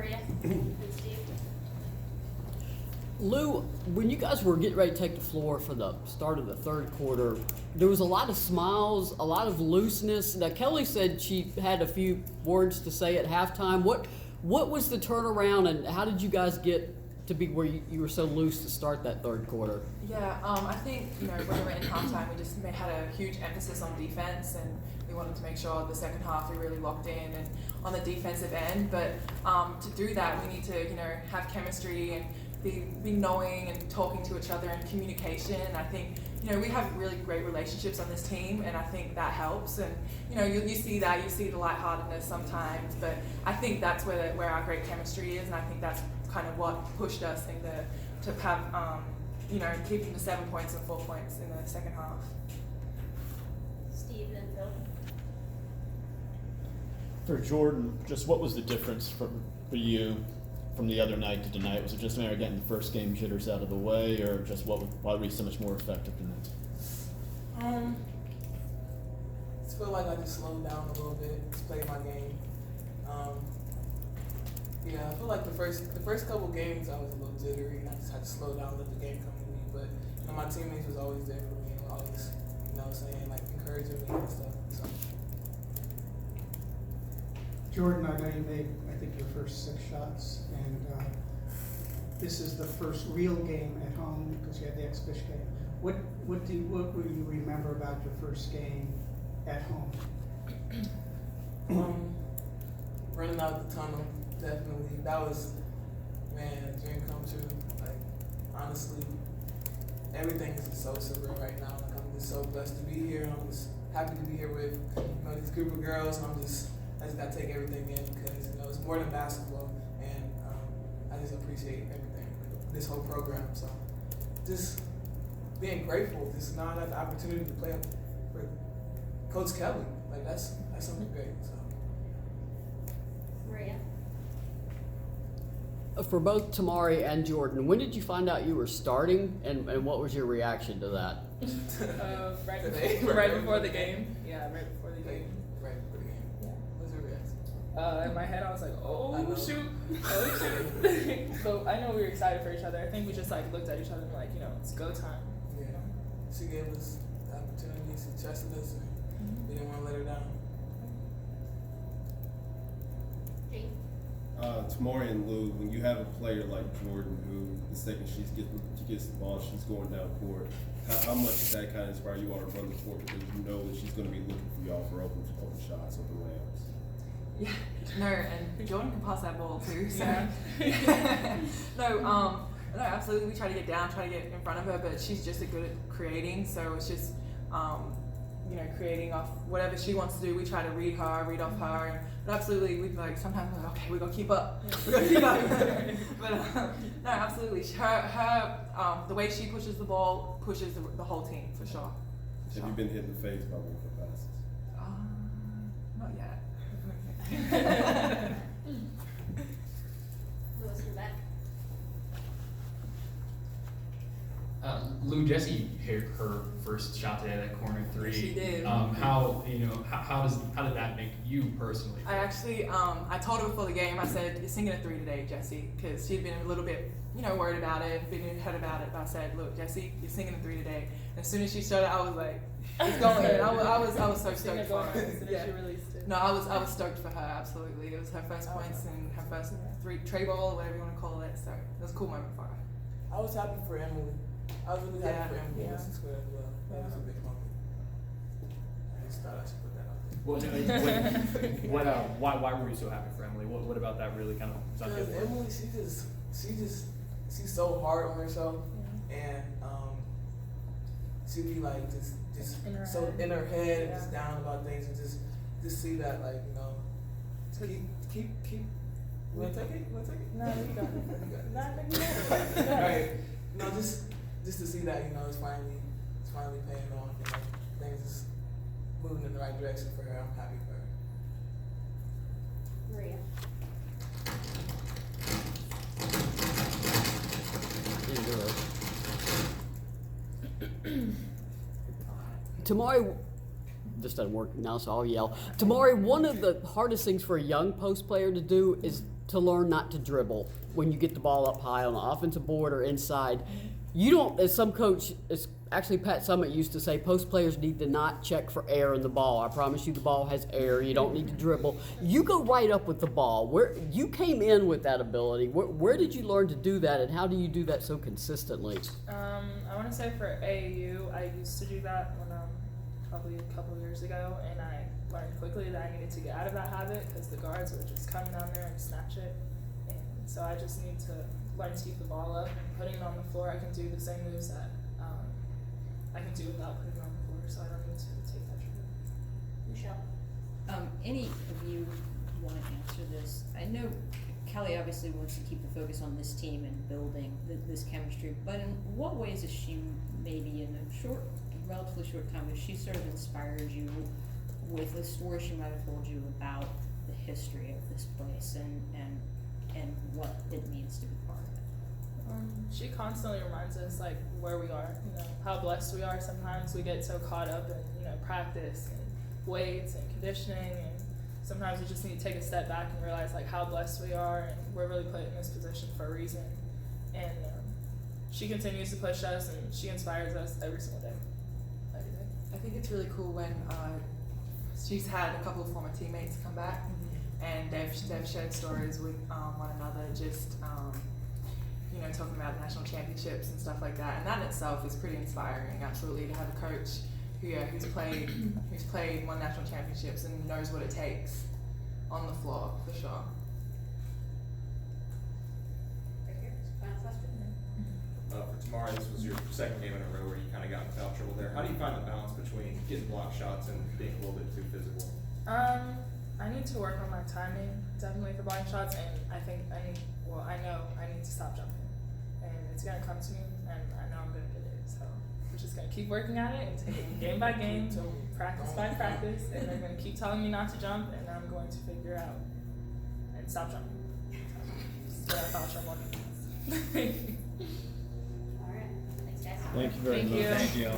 Maria and Steve. Lou, when you guys were getting ready to take the floor for the start of the third quarter, there was a lot of smiles, a lot of looseness. Now, Kelly said she had a few words to say at halftime. What was the turnaround, and how did you guys get to be where you were so loose to start that third quarter? Yeah, I think, when we were in halftime, we just had a huge emphasis on defense, and we wanted to make sure the second half we really locked in and on the defensive end. But to do that, we need to, have chemistry and be knowing and talking to each other and communication. I think, we have really great relationships on this team, and I think that helps. And, you see that, you see the lightheartedness sometimes, but I think that's where our great chemistry is, and I think that's kind of what pushed us to have, keeping the 7 points and 4 points in the second half. Steve and Phil. For Jordan, just what was the difference for you from the other night to tonight? Was it just a matter of getting the first game jitters out of the way, or just why were you so much more effective tonight? I just feel like I just slowed down a little bit, just played my game. I feel like the first couple games I was a little jittery, and I just had to slow down, let the game come to me. But my teammates was always there for me, and always, saying like encouraging me and stuff. So. Jordan, I know you made, I think, your first 6 shots, and this is the first real game at home because you had the exhibition game. What will you remember about your first game at home? Running out the tunnel, definitely. That was, a dream come true. Like, honestly, everything is just so surreal right now. Like, I'm just so blessed to be here. I'm just happy to be here with this group of girls. I just gotta take everything in because it's more than basketball, and I just appreciate everything, this whole program. So, just being grateful, just now I have the opportunity to play for Coach Kelly. Like that's something great. So. Maria. For both Tamari and Jordan, when did you find out you were starting, and what was your reaction to that? Right before the game. Yeah, right before the game. Right before the game. Yeah. What's your reaction? In my head, I was like, oh shoot. So I know we were excited for each other. I think we just looked at each other and were like, it's go time. Yeah. She gave us the opportunity. She trusted us, and we didn't want to let her down. Jake. Tamari and Lou, when you have a player like Jordan who the second she gets the ball, she's going down court, how much does that kind of inspire you all to run the court because you know that she's going to be looking for y'all for open shots, open layups? Yeah, no, and Jordan can pass that ball too. So. Yeah. No, absolutely. We try to get down, try to get in front of her, but she's just good at creating. So it's just, creating off whatever she wants to do. We try to read off her. But absolutely, we sometimes we're like, okay, we're gonna keep up. We're gonna keep up. But no, absolutely. Her the way she pushes the ball pushes the whole team for sure. Have you been hit in the face by one of her passes? Not yet. Lewis in the back. Lou, Jessie hit her first shot today, that corner 3. She did. How did that make you personally? I actually, I told her before the game, I said, you're singing a 3 today, Jessie, because she'd been a little bit, worried about it, been in her head about it, but I said, look, Jessie, you're singing a 3 today. And as soon as she showed it, I was like, it's going. I was so stoked for her. Yeah. She released it. No, I was stoked for her, absolutely. It was her first points and her first tray ball, whatever you want to call it, so it was a cool moment for her. I was happy for Emily. I was really happy for Emily in this square as well. That was a big moment. I just thought I should put that out there. Why were you so happy for Emily? What about that really kind of? Because Emily, she's so hard on herself, and she be like just so in her head and just down about things, and just see that to keep. You wanna take it? No, you got it. Right. Just to see that it's finally paying off, things is moving in the right direction for her. I'm happy for her. Maria. Tamari, this doesn't work now, so I'll yell. Tamari, one of the hardest things for a young post player to do is to learn not to dribble when you get the ball up high on the offensive board or inside. You don't, as some coach, as actually Pat Summitt used to say, post players need to not check for air in the ball. I promise you the ball has air. You don't need to dribble. You go right up with the ball. Where you came in with that ability. Where did you learn to do that, and how do you do that so consistently? I want to say for AAU, I used to do that when probably a couple of years ago, and I learned quickly that I needed to get out of that habit because the guards would just come down there and snatch it. And so I just need to learn to keep the ball up and putting it on the floor. I can do the same moves that I can do without putting it on the floor, so I don't need to take that trigger. Michelle. Any of you want to answer this? I know Kelly obviously wants to keep the focus on this team and building this chemistry, but in what ways has she, maybe in a relatively short time, has she sort of inspired you with a story she might have told you about the history of this place and what it means to be part of it? She constantly reminds us like where we are, how blessed we are. Sometimes we get so caught up in practice and weights and conditioning, and sometimes we just need to take a step back and realize like how blessed we are, and we're really put in this position for a reason. And she continues to push us, and she inspires us every single day. Every day. I think it's really cool when she's had a couple of former teammates come back, and they've shared stories with one another, just talking about national championships and stuff like that. And that in itself is pretty inspiring, absolutely, to have a coach who's played won national championships and knows what it takes on the floor, for sure. Right here. Final question. For Tamari, this was your second game in a row where you kind of got in foul trouble there. How do you find the balance between getting block shots and being a little bit too physical? I need to work on my timing, definitely for blocking shots, and I know I need to stop jumping. And it's gonna come to me, and I know I'm gonna get it. So I'm just gonna keep working at it and taking game by game, practice by practice, and they're gonna keep telling me not to jump, and I'm going to figure out and stop jumping. So yeah, foul trouble. All right. Thanks, guys. Thank you very Thank much. you. Thank you.